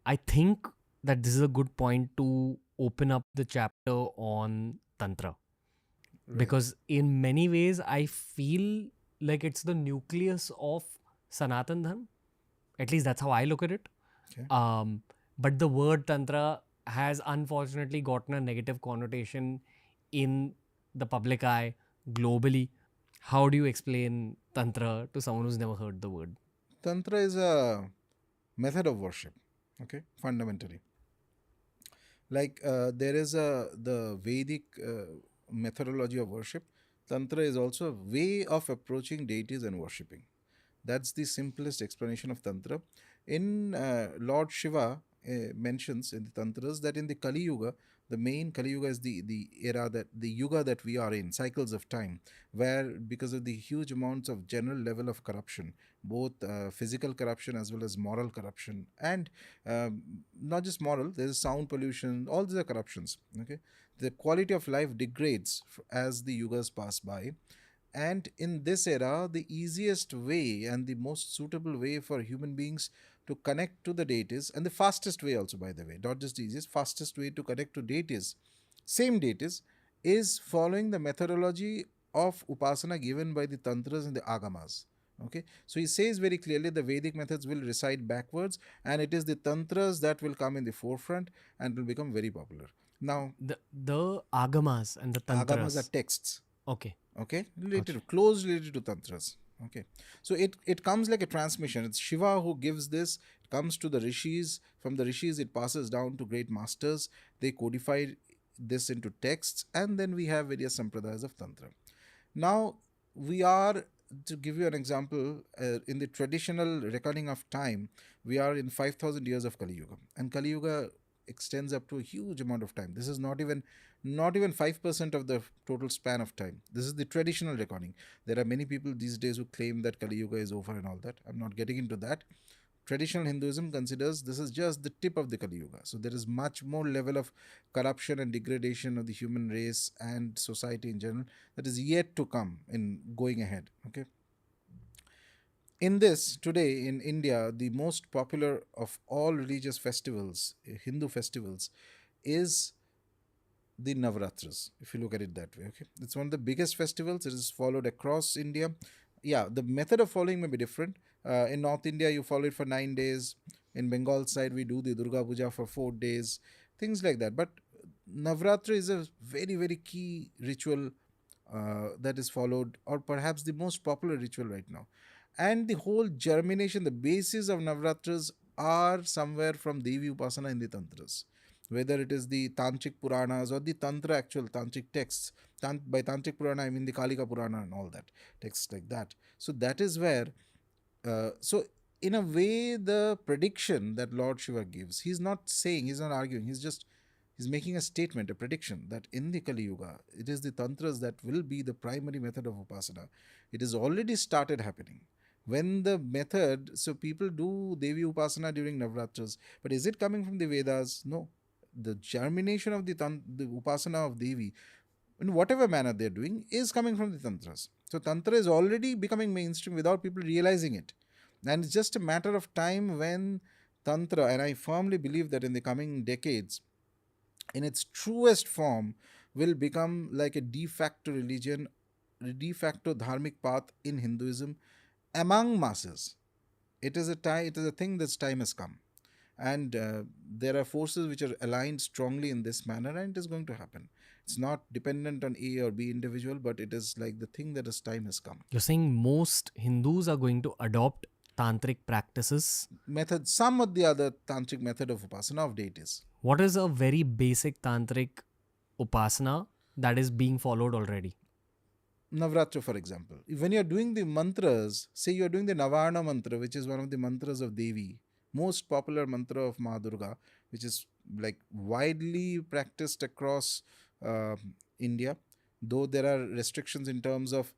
I think that this is a good point to open up the chapter on Tantra, Right. because in many ways I feel like it's the nucleus of Sanatan Dharma. At least that's how I look at it. Okay. Um, but the word Tantra has unfortunately gotten a negative connotation in the public eye globally. How do you explain Tantra to someone who's never heard the word? Tantra is a method of worship. Okay, fundamentally, like there is a the Vedic methodology of worship. Tantra is also a way of approaching deities and worshipping. That's the simplest explanation of Tantra. In Lord Shiva mentions in the Tantras that in the Kali Yuga, the main Kali Yuga is the era that the Yuga that we are in, cycles of time, where because of the huge amounts of general level of corruption, both physical corruption as well as moral corruption, and um, not just moral, there is sound pollution, all these are corruptions. Okay, the quality of life degrades as the yugas pass by, and in this era, the easiest way and the most suitable way for human beings to connect to the deities, and the fastest way also, by the way, not just the easiest, fastest way to connect to deities, same deities, is following the methodology of upasana given by the tantras and the agamas. Okay, so he says very clearly the Vedic methods will recite backwards, and it is the tantras that will come in the forefront and will become very popular. Now, The agamas and the agamas are tantras. texts, Okay, okay, okay. related, closely related to tantras. Okay, so it comes like a transmission. It's Shiva who gives this. It comes to the rishis. From the rishis it passes down to great masters. They codify this into texts, and then we have various sampradayas of tantra. Now we are, to give you an example, in the traditional reckoning of time, we are in 5,000 years of Kali Yuga, and Kali Yuga extends up to a huge amount of time. This is not even 5% of the total span of time. This is the traditional reckoning. There are many people these days who claim that Kali Yuga is over and all that. I'm not getting into that. Traditional Hinduism considers this is just the tip of the Kali Yuga. So there is much more level of corruption and degradation of the human race and society in general that is yet to come in going ahead. Okay. In this, today in India, the most popular of all religious festivals, Hindu festivals, is the Navratris, if you look at it that way. Okay, it's one of the biggest festivals. It is followed across India. Yeah, the method of following may be different. In North India, you follow it for 9 days. In Bengal side, we do the Durga Puja for 4 days, things like that. But Navratri is a very, very key ritual that is followed, or perhaps the most popular ritual right now. And the whole germination, the basis of Navratras are somewhere from Devi Upasana in the Tantras, whether it is the Tantric Puranas or the Tantra actual Tantric texts. By Tantric Purana, I mean the Kalika Purana and all that, texts like that. So that is where, so in a way, the prediction that Lord Shiva gives, he's not saying, he's not arguing, he's making a statement, a prediction that in the Kali Yuga, it is the Tantras that will be the primary method of Upasana. It has already started happening. When the method, so people do Devi Upasana during Navratras, but is it coming from the Vedas? No. The germination of the Upasana of Devi, in whatever manner they're doing, is coming from the Tantras. So Tantra is already becoming mainstream without people realizing it. And it's just a matter of time when Tantra, and I firmly believe that in the coming decades, in its truest form, will become like a de facto religion, a de facto dharmic path in Hinduism among masses. It is a time. It is a thing that's time has come, and there are forces which are aligned strongly in this manner, and it is going to happen. It's not dependent on A or B individual, but it is like the thing that is time has come. You're saying most Hindus are going to adopt tantric practices. Method, some of the other tantric method of upasana of deities. What is a very basic tantric upasana that is being followed already? Navratri, for example. When you're doing the mantras, say you're doing the Navarna mantra, which is one of the mantras of Devi, most popular mantra of Ma Durga, which is like widely practiced across uh, India, though there are restrictions in terms of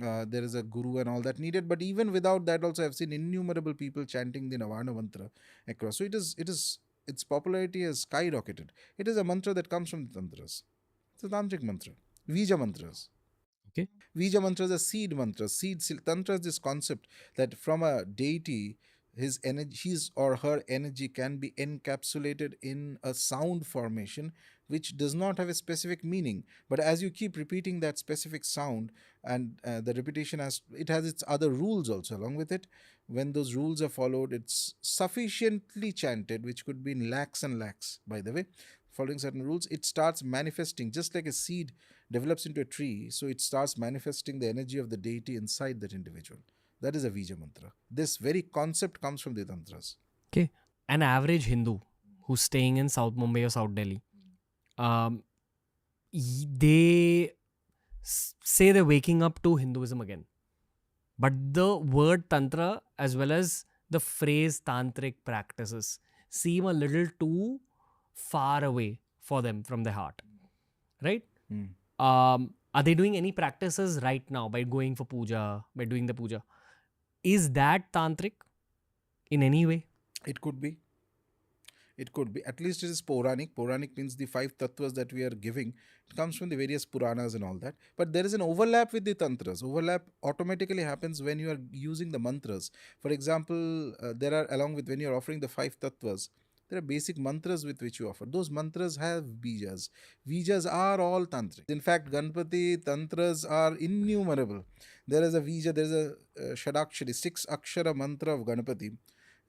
there is a guru and all that needed, but even without that, also I've seen innumerable people chanting the Navarna mantra across. So its popularity has skyrocketed. It is a mantra that comes from the tantras. It's a tantric mantra. Vija mantras. Okay. Vija mantra is a seed mantra. Tantra is this concept that from a deity, his energy, his or her energy can be encapsulated in a sound formation which does not have a specific meaning, but as you keep repeating that specific sound, and the repetition has, it has its other rules also along with it. When those rules are followed, it's sufficiently chanted, which could be in lakhs and lakhs, by the way, following certain rules, it starts manifesting just like a seed develops into a tree. So it starts manifesting the energy of the deity inside that individual. That is a Vija mantra. This very concept comes from the tantras. Okay. An average Hindu who's staying in South Mumbai or South Delhi, um, they say they're waking up to Hinduism again. But the word Tantra as well as the phrase Tantric practices seem a little too far away for them from their heart. Right? Hmm. Are they doing any practices right now by going for puja, by doing the puja? Is that Tantric in any way? It could be. It could be. At least it is Puranic. Puranic means the five tattvas that we are giving. It comes from the various Puranas and all that. But there is an overlap with the Tantras. Overlap automatically happens when you are using the mantras. For example, there are, along with when you are offering the five tattvas, there are basic mantras with which you offer. Those mantras have Vijas. Vijas are all tantric. In fact, Ganpati tantras are innumerable. There is a Vija, there is a Shadakshari, 6 Akshara mantra of Ganpati.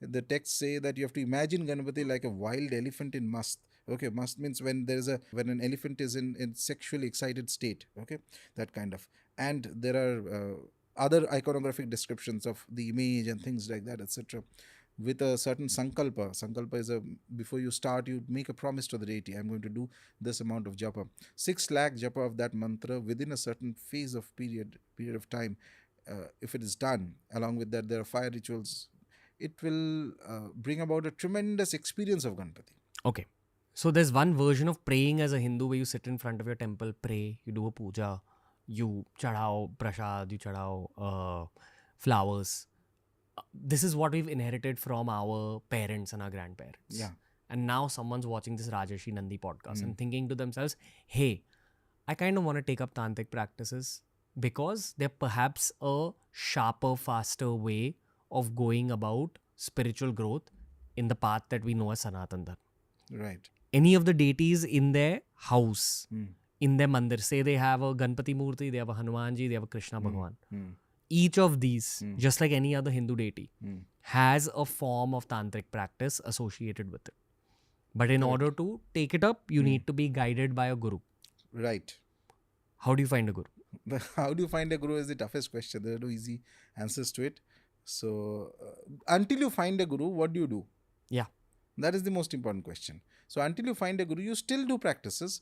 The texts say that you have to imagine Ganpati like a wild elephant in mast. Okay, mast means when when an elephant is in sexually excited state. Okay, that kind of. And there are other iconographic descriptions of the image and things like that, etc. With a certain sankalpa. Sankalpa is before you start, you make a promise to the deity. I'm going to do this amount of japa. 6 lakh japa of that mantra within a certain phase of period of time. If it is done, along with that, there are fire rituals. It will bring about a tremendous experience of Ganpati. Okay. So there's one version of praying as a Hindu where you sit in front of your temple, pray, you do a puja, you chadao prasad, you chadao flowers. This is what we've inherited from our parents and our grandparents. Yeah. And now someone's watching this Rajarshi Nandy podcast and thinking to themselves, hey, I kind of want to take up tantric practices because they're perhaps a sharper, faster way of going about spiritual growth in the path that we know as Sanatan Dharma. Right. Any of the deities in their house, in their mandir, say they have a Ganpati Murti, they have a Hanumanji, they have a Krishna Bhagwan. Each of these, just like any other Hindu deity, has a form of tantric practice associated with it. But in order to take it up, you need to be guided by a guru. Right. How do you find a guru? How do you find a guru is the toughest question. There are no easy answers to it. So, until you find a guru, what do you do? Yeah. That is the most important question. So, until you find a guru, you still do practices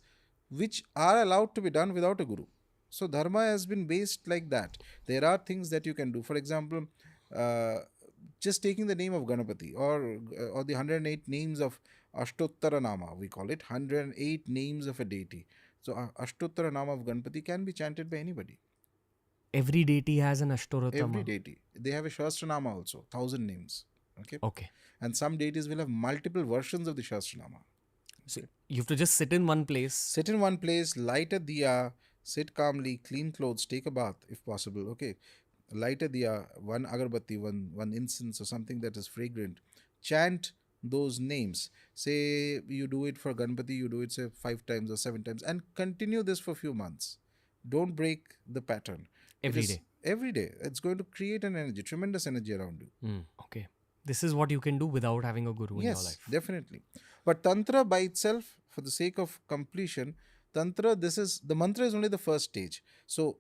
which are allowed to be done without a guru. So, dharma has been based like that. There are things that you can do. For example, just taking the name of Ganapati or the 108 names of Ashtottara Nama, we call it 108 names of a deity. So, Ashtottara Nama of Ganpati can be chanted by anybody. Every deity has an Ashtottara. Every deity. They have a Shastranama also, 1000 names. Okay. Okay. And some deities will have multiple versions of the Shastranama. So you have to just sit in one place. Sit in one place, light a diya, sit calmly, clean clothes, take a bath if possible. Okay. Light a diya, one agarbatti, one incense or something that is fragrant. Chant those names. Say you do it for Ganpati, you do it say 5 times or 7 times and continue this for a few months. Don't break the pattern. Every day. Every day. It's going to create an energy, tremendous energy around you. Okay. This is what you can do without having a guru in your life. Yes, definitely. But Tantra by itself, for the sake of completion, Tantra, the mantra is only the first stage. So,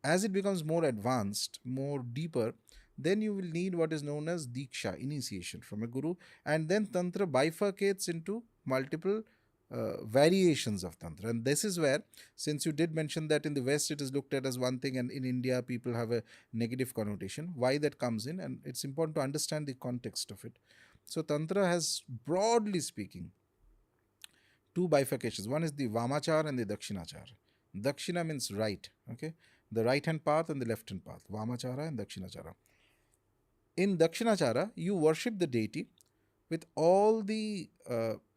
as it becomes more advanced, more deeper, then you will need what is known as Diksha, initiation from a guru. And then Tantra bifurcates into multiple variations of Tantra. And this is where, since you did mention that in the West it is looked at as one thing and in India people have a negative connotation, why that comes in, and it's important to understand the context of it. So Tantra has, broadly speaking, 2 bifurcations. One is the Vamachara and the Dakshinachara. Dakshina means right, okay? The right hand path and the left hand path. Vamachara and Dakshinachara. In Dakshinachara, you worship the deity with all the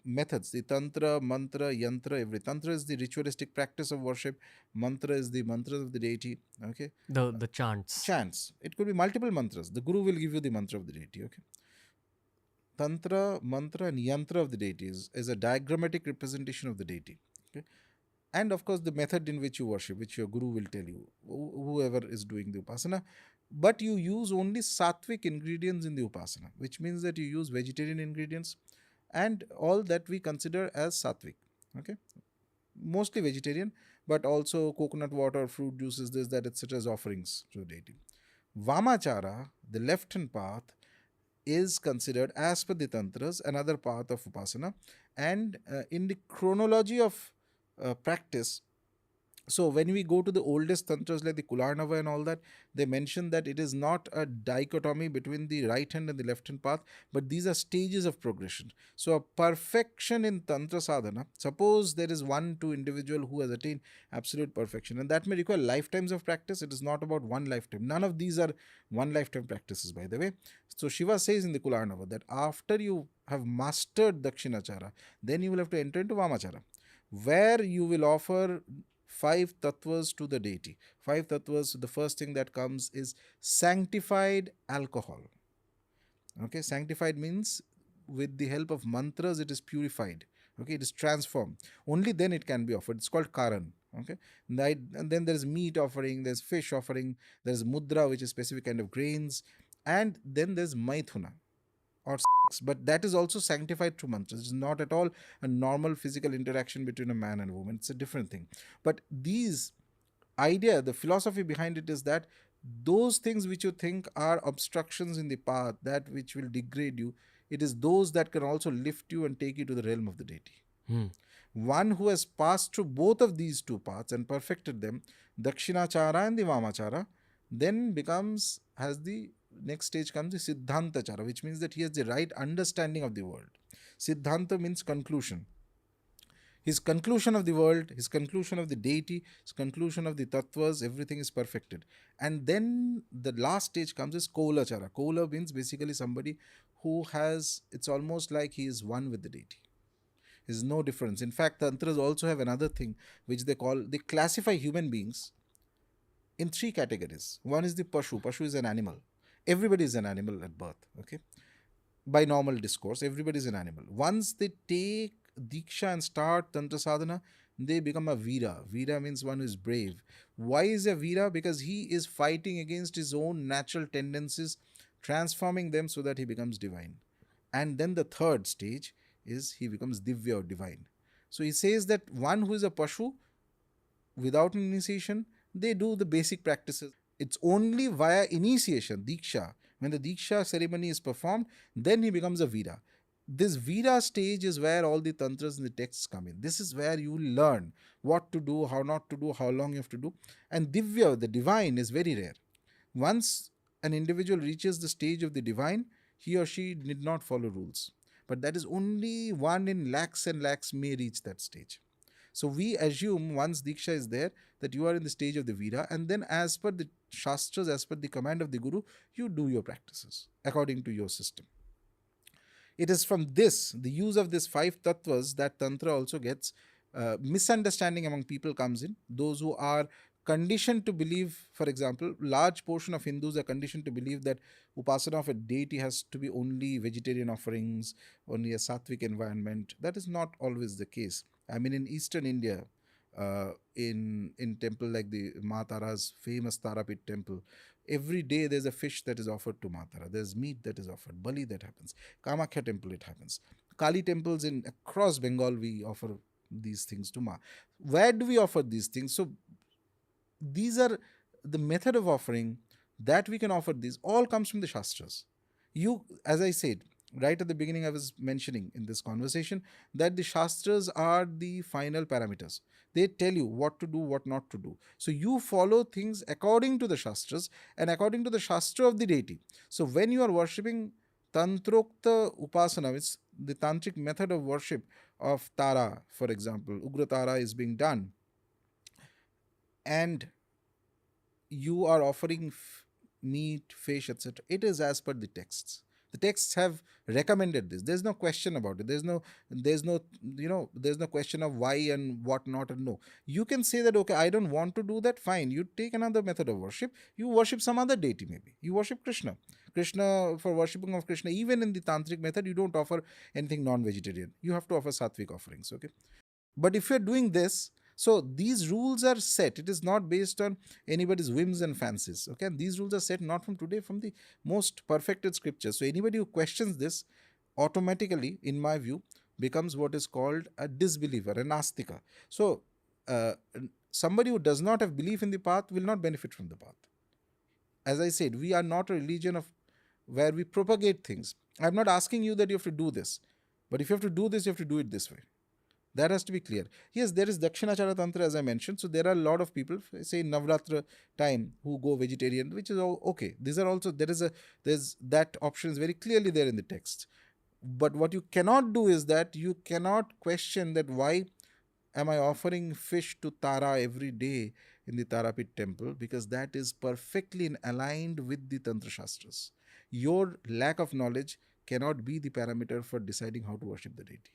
methods, the tantra, mantra, yantra, every tantra is the ritualistic practice of worship, mantra is the mantras of the deity. Okay, The chants. chants. It could be multiple mantras. The guru will give you the mantra of the deity. Okay, tantra, mantra, and yantra of the deity is a diagrammatic representation of the deity. Okay, and of course the method in which you worship, which your guru will tell you, whoever is doing the upasana. But you use only sattvic ingredients in the upasana, which means that you use vegetarian ingredients and all that we consider as sattvic. Okay, mostly vegetarian, but also coconut water, fruit juices, this, that, etc. as offerings to the deity. Vamachara, the left hand path, is considered as per the tantras another path of upasana, and in the chronology of practice. So when we go to the oldest tantras like the Kularnava and all that, they mention that it is not a dichotomy between the right hand and the left hand path, but these are stages of progression. So a perfection in tantra sadhana, suppose there is one two individual who has attained absolute perfection, and that may require lifetimes of practice. It is not about one lifetime. None of these are one lifetime practices, by the way. So Shiva says in the Kularnava that after you have mastered dakshinachara, then you will have to enter into vamachara, where you will offer five tattvas to the deity. Five tattvas, the first thing that comes is sanctified alcohol. Okay, sanctified means with the help of mantras it is purified. Okay, it is transformed. Only then it can be offered. It's called karan. Okay, and then there's meat offering, there's fish offering, there's mudra, which is specific kind of grains, and then there's maithuna or sex, but that is also sanctified through mantras. It's not at all a normal physical interaction between a man and a woman. It's a different thing. But these idea, the philosophy behind it is that those things which you think are obstructions in the path, that which will degrade you, it is those that can also lift you and take you to the realm of the deity. Hmm. One who has passed through both of these two paths and perfected them, dakshinachara and the vamachara, then becomes, has the next stage comes the siddhantachara, which means that he has the right understanding of the world. Siddhanta means conclusion. His conclusion of the world, his conclusion of the deity, his conclusion of the tattvas, everything is perfected. And then the last stage comes is Kaulachara. Kaula means basically somebody who has, it's almost like he is one with the deity. There's no difference. In fact, Tantras also have another thing which they classify human beings in three categories. One is the Pashu. Pashu is an animal. Everybody is an animal at birth. Okay. By normal discourse, everybody is an animal. Once they take Diksha and start Tantra sadhana, they become a Veera. Veera means one who is brave. Why is a Veera? Because he is fighting against his own natural tendencies, transforming them so that he becomes divine. And then the third stage is he becomes Divya or divine. So he says that one who is a Pashu without initiation, they do the basic practices. It's only via initiation, Diksha. When the Diksha ceremony is performed, then he becomes a Veera. This Veera stage is where all the tantras and the texts come in. This is where you learn what to do, how not to do, how long you have to do. And Divya, the divine, is very rare. Once an individual reaches the stage of the divine, he or she need not follow rules. But that is only one in lakhs and lakhs may reach that stage. So we assume once Diksha is there that you are in the stage of the Veera, and then as per the Shastras, as per the command of the Guru, you do your practices according to your system. It is from this, the use of these five tattvas, that Tantra also gets misunderstanding among people comes in. Those who are conditioned to believe, for example, large portion of Hindus are conditioned to believe that upasana of a deity has to be only vegetarian offerings, only a sattvic environment. That is not always the case. I mean, in Eastern India, in temple like the Ma Tara's famous Tarapit temple, every day there's a fish that is offered to Ma Tara. There's meat that is offered. Bali that happens. Kamakhya temple it happens. Kali temples in across Bengal we offer these things to Ma. Where do we offer these things? So these are the method of offering that we can offer. These all comes from the Shastras. You, as I said, right at the beginning I was mentioning in this conversation that the Shastras are the final parameters. They tell you what to do, what not to do. So you follow things according to the Shastras and according to the Shastra of the deity. So when you are worshipping Tantrokta Upasana, it's the tantric method of worship of Tara, for example, Ugra Tara is being done, and you are offering meat, fish, etc. It is as per the texts. The texts have recommended this. There's no question about it. There's no, there's no question of why and what not and no. You can say that, okay, I don't want to do that. Fine. You take another method of worship. You worship some other deity, maybe. You worship Krishna. Krishna, for worshipping of Krishna, even in the tantric method, you don't offer anything non-vegetarian. You have to offer sattvic offerings, okay? But if you're doing this, so these rules are set. It is not based on anybody's whims and fancies. Okay, and these rules are set not from today, from the most perfected scriptures. So anybody who questions this automatically, in my view, becomes what is called a disbeliever, an astika. So uh, somebody who does not have belief in the path will not benefit from the path. As I said, we are not a religion of where we propagate things. I'm not asking you that you have to do this, but if you have to do this, you have to do it this way. That has to be clear. Yes, there is Dakshinachara Tantra, as I mentioned. So there are a lot of people, say in Navratra time, who go vegetarian, which is all okay. These are also, there's that option is very clearly there in the text. But what you cannot do is that you cannot question that why am I offering fish to Tara every day in the Tarapit temple, because that is perfectly aligned with the Tantra Shastras. Your lack of knowledge cannot be the parameter for deciding how to worship the deity.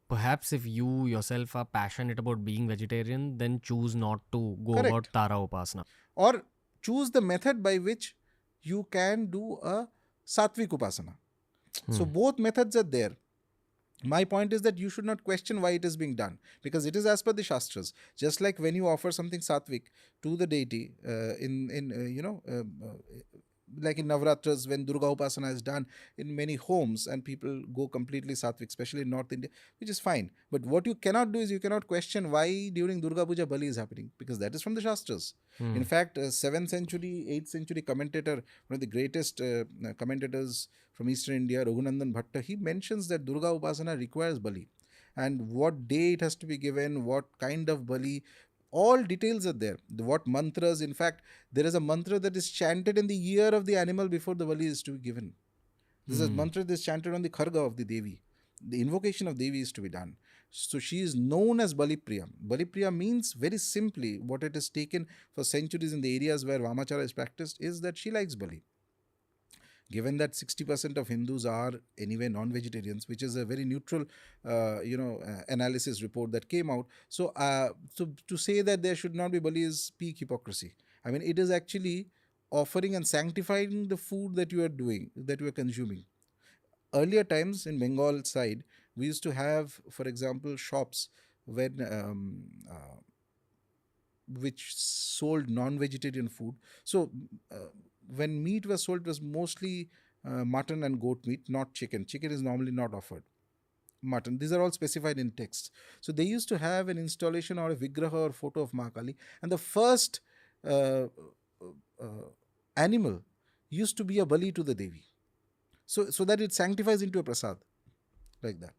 Perhaps if you yourself are passionate about being vegetarian, then choose not to go about Correct. Tara Upasana. Or choose the method by which you can do a sattvic upasana. So both methods are there. My point is that you should not question why it is being done, because it is as per the shastras. Just like when you offer something sattvic to the deity like in Navratras, when Durga Upasana is done in many homes and people go completely sattvic, especially in North India, which is fine. But what you cannot do is you cannot question why during Durga Puja Bali is happening, because that is from the Shastras. In fact, 7th century, 8th century commentator, one of the greatest commentators from Eastern India, Raghunandan Bhatta, he mentions that Durga Upasana requires Bali. And what day it has to be given, what kind of Bali, all details are there. What mantras, in fact, there is a mantra that is chanted in the ear of the animal before the bali is to be given. This is a mantra that is chanted on the kharga of the Devi. The invocation of Devi is to be done. So she is known as Bali Priya. Bali Priya means, very simply, what it has taken for centuries in the areas where Vamachara is practiced is that she likes Bali. Given that 60% of Hindus are anyway non-vegetarians, which is a very neutral, analysis report that came out. So to say that there should not be Bali is peak hypocrisy. I mean, it is actually offering and sanctifying the food that you are doing, that you are consuming. Earlier times in Bengal side, we used to have, for example, shops when which sold non-vegetarian food. So when meat was sold, it was mostly mutton and goat meat, not chicken. Chicken is normally not offered. Mutton. These are all specified in text. So they used to have an installation or a vigraha or photo of Mahakali, and the first uh, animal used to be a bali to the Devi. So that it sanctifies into a prasad, like that.